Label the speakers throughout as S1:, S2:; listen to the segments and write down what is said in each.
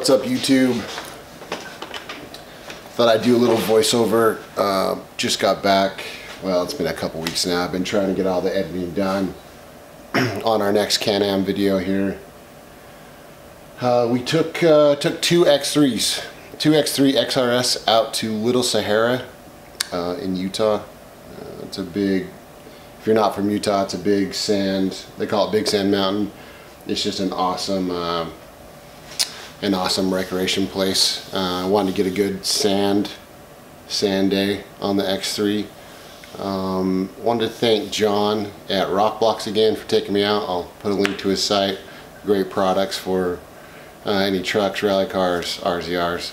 S1: What's up, YouTube? Thought I'd do a little voiceover. Just got back. Well, it's been a couple weeks now. I've been trying to get all the editing done on our next Can-Am video here. We took two X3s, two X3 XRS out to Little Sahara in Utah. It's a big, if you're not from Utah, it's a big sand, they call it Big Sand Mountain. It's just an awesome recreation place. I wanted to get a good sand day on the X3. Wanted to thank John at Rock Blocks again for taking me out. I'll put a link to his site. Great products for any trucks, rally cars, RZRs.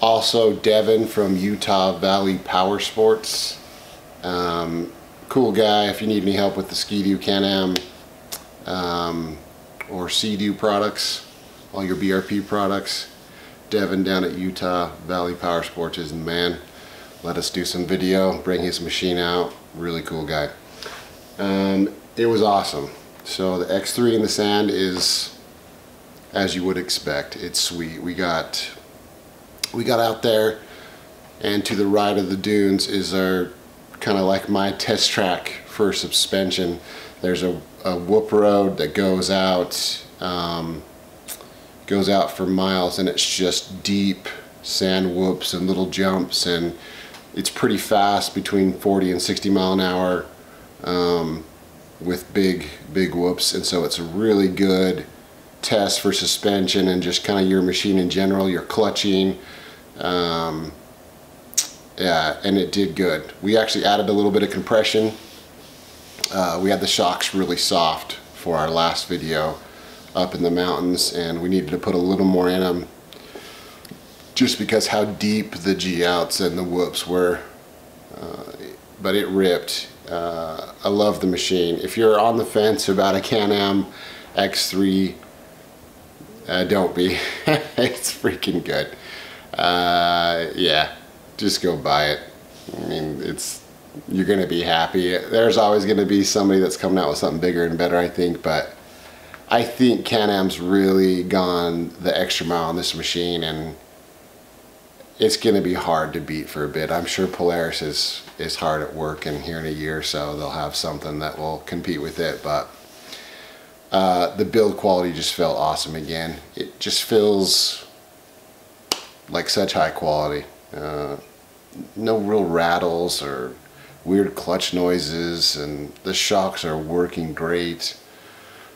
S1: Also Devin from Utah Valley Power Sports. Cool guy. If you need any help with the Ski-Doo, Can-Am, or Sea-Doo products, all your BRP products, Devin down at Utah Valley Power Sports is the man. Let us do some video, bring his machine out. Really cool guy. It was awesome. So the X3 in the sand is, as you would expect, it's sweet. We got out there, and to the right of the dunes is our kind of like my test track for suspension. There's a whoop road that goes out for miles, and it's just deep sand whoops and little jumps, and it's pretty fast, between 40 and 60 mile an hour, with big whoops. And so it's a really good test for suspension and just kind of your machine in general, your clutching. Yeah, and it did good. We actually added a little bit of compression. We had the shocks really soft for our last video up in the mountains, and we needed to put a little more in them just because how deep the G-outs and the whoops were. But it ripped. I love the machine. If you're on the fence about a Can-Am X3, don't be. It's freaking good. Yeah, just go buy it. I mean, you're gonna be happy. There's always gonna be somebody that's coming out with something bigger and better, I think, but I think Can-Am's really gone the extra mile on this machine, and it's gonna be hard to beat for a bit. I'm sure Polaris is hard at work, and here in a year or so they'll have something that will compete with it. But the build quality just felt awesome again. It just feels like such high quality. No real rattles or weird clutch noises, and the shocks are working great.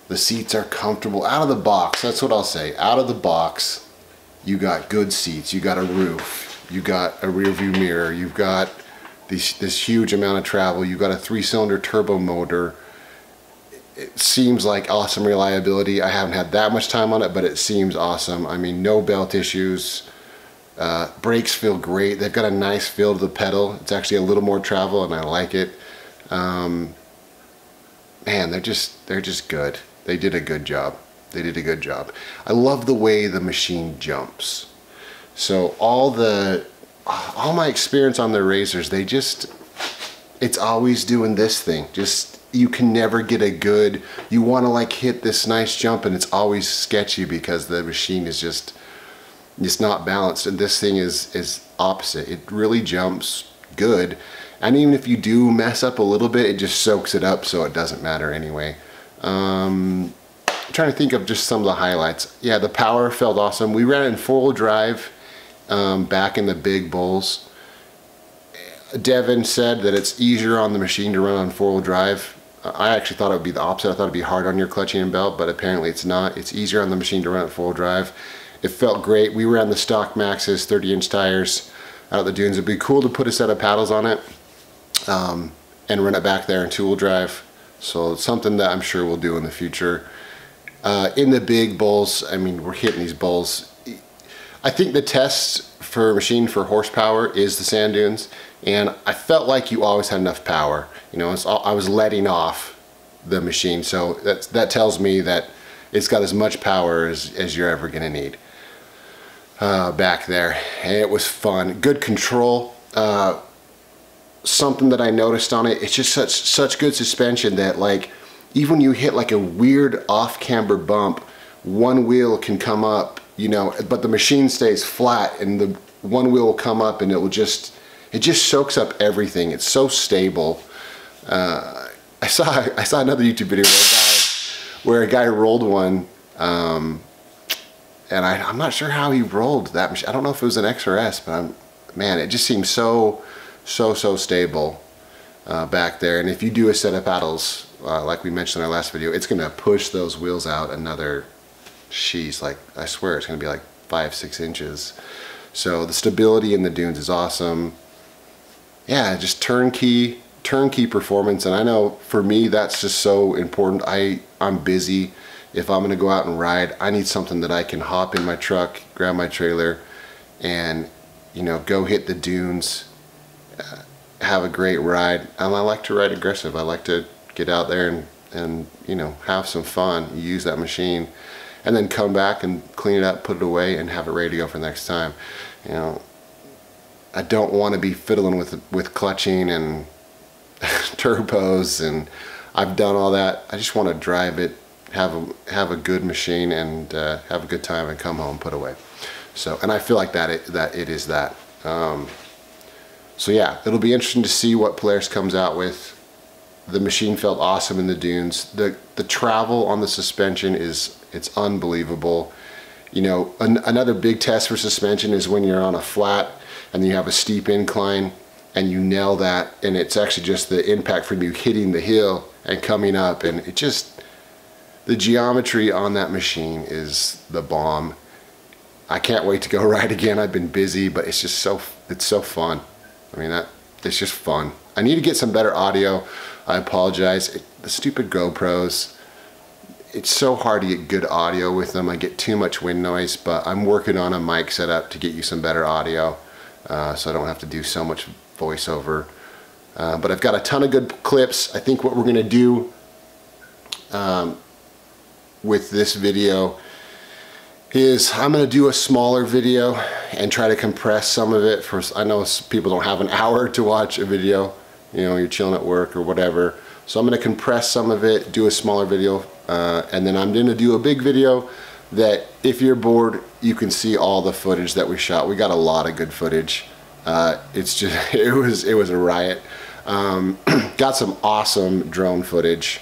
S1: The seats are comfortable out of the box. That's what I'll say. Out of the box, you got good seats. You got a roof. You got a rear view mirror. You've got this huge amount of travel. You've got a 3-cylinder turbo motor. It seems like awesome reliability. I haven't had that much time on it, but it seems awesome. I mean, no belt issues. Brakes feel great. They've got a nice feel to the pedal. It's actually a little more travel, and I like it. Man, they're just good. They did a good job. They did a good job. I love the way the machine jumps. So all my experience on the Razors, it's always doing this thing. Just, you can never get a good, you want to like hit this nice jump, and it's always sketchy because the machine is just, it's not balanced. And this thing is opposite. It really jumps good, and even if you do mess up a little bit, it just soaks it up, so it doesn't matter anyway. I'm trying to think of just some of the highlights. Yeah, the power felt awesome. We ran in 4-wheel drive back in the big bulls. Devin said that it's easier on the machine to run on 4-wheel drive. I actually thought it would be the opposite. I thought it'd be hard on your clutching and belt, but apparently it's not. It's easier on the machine to run at 4-wheel drive. It felt great. We ran the stock Maxxis 30-inch tires out of the dunes. It'd be cool to put a set of paddles on it and run it back there in 2-wheel drive. So it's something that I'm sure we'll do in the future. In the big bulls, I mean, we're hitting these bulls. I think the test for a machine for horsepower is the sand dunes, and I felt like you always had enough power. You know, I was letting off the machine, so that tells me that it's got as much power as you're ever gonna need back there. And it was fun, good control. Something that I noticed on it, it's just such good suspension that, like, even when you hit like a weird off camber bump, one wheel can come up you know, but the machine stays flat, and the one wheel will come up and it just soaks up everything. It's so stable. I saw another YouTube video where a guy rolled one, and I'm not sure how he rolled that machine. I don't know if it was an XRS, but man, it just seems so stable back there. And if you do a set of paddles, like we mentioned in our last video, it's gonna push those wheels out another, sheesh, like I swear it's gonna be like 5-6 inches. So the stability in the dunes is awesome. Yeah, just turnkey performance. And I know for me that's just so important. I'm busy. If I'm gonna go out and ride, I need something that I can hop in my truck, grab my trailer, and you know, go hit the dunes, have a great ride. And I like to ride aggressive. I like to get out there and you know, have some fun, use that machine, and then come back and clean it up, put it away, and have it ready to go for the next time. You know, I don't want to be fiddling with clutching and turbos, and I've done all that. I just want to drive it, have a good machine, and have a good time, and come home, put away. So, and I feel like that it is that. So yeah, it'll be interesting to see what Polaris comes out with. The machine felt awesome in the dunes. The travel on the suspension it's unbelievable. You know, another big test for suspension is when you're on a flat and you have a steep incline and you nail that, and it's actually just the impact from you hitting the hill and coming up, and it just, the geometry on that machine is the bomb. I can't wait to go ride again. I've been busy, but it's just it's so fun. I mean, it's just fun. I need to get some better audio. I apologize. The stupid GoPros, it's so hard to get good audio with them. I get too much wind noise, but I'm working on a mic setup to get you some better audio, so I don't have to do so much voiceover. But I've got a ton of good clips. I think what we're gonna do with this video is I'm gonna do a smaller video and try to compress some of it. I know people don't have an hour to watch a video, you know, you're chilling at work or whatever. So I'm gonna compress some of it, do a smaller video, and then I'm gonna do a big video that if you're bored, you can see all the footage that we shot. We got a lot of good footage. It's just, it was a riot. Got some awesome drone footage,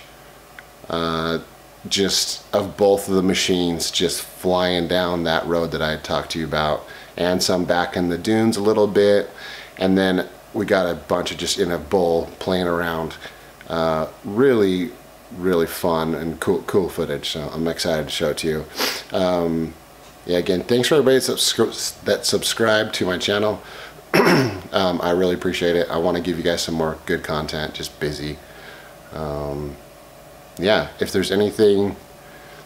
S1: just of both of the machines just flying down that road that I talked to you about, and some back in the dunes a little bit, and then we got a bunch of just in a bowl playing around. Really fun and cool footage, so I'm excited to show it to you. Yeah, again, thanks for everybody that subscribed to my channel. I really appreciate it. I want to give you guys some more good content, just busy. Yeah, if there's anything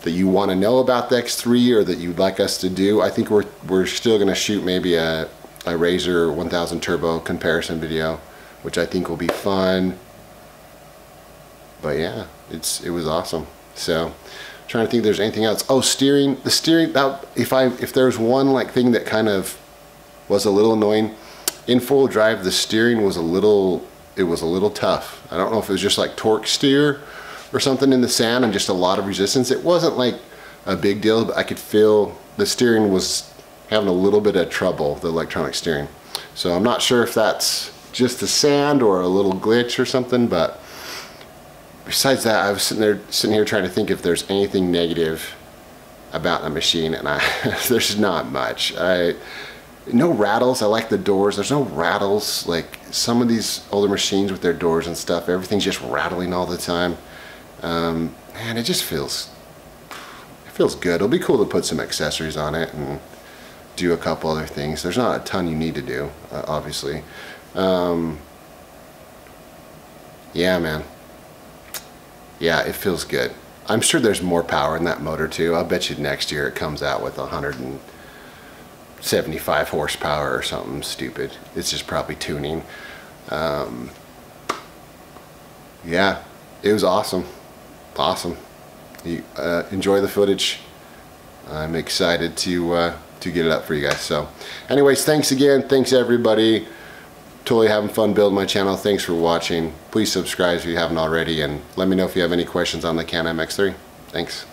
S1: that you want to know about the X3 or that you'd like us to do, I think we're still going to shoot maybe a Razor 1000 Turbo comparison video, which I think will be fun. But yeah, it was awesome. So, trying to think if there's anything else. Oh, steering. The steering. That if there's one like thing that kind of was a little annoying, in full drive the steering was a little tough. I don't know if it was just like torque steer or something in the sand and just a lot of resistance. It wasn't like a big deal, but I could feel the steering was having a little bit of trouble, the electronic steering. So I'm not sure if that's just the sand or a little glitch or something, but besides that, I was sitting here trying to think if there's anything negative about the machine, and there's not much. No rattles. I like the doors. There's no rattles like some of these older machines with their doors and stuff. Everything's just rattling all the time. Man, it just feels good. It'll be cool to put some accessories on it and do a couple other things. There's not a ton you need to do, obviously. Yeah, man. Yeah, it feels good. I'm sure there's more power in that motor too. I'll bet you next year it comes out with 175 horsepower or something stupid. It's just probably tuning. Yeah, it was awesome. Awesome. You, enjoy the footage. I'm excited to get it up for you guys. So anyways, thanks again. Thanks everybody. Totally having fun building my channel. Thanks for watching. Please subscribe if you haven't already, and let me know if you have any questions on the Can-Am X3. Thanks.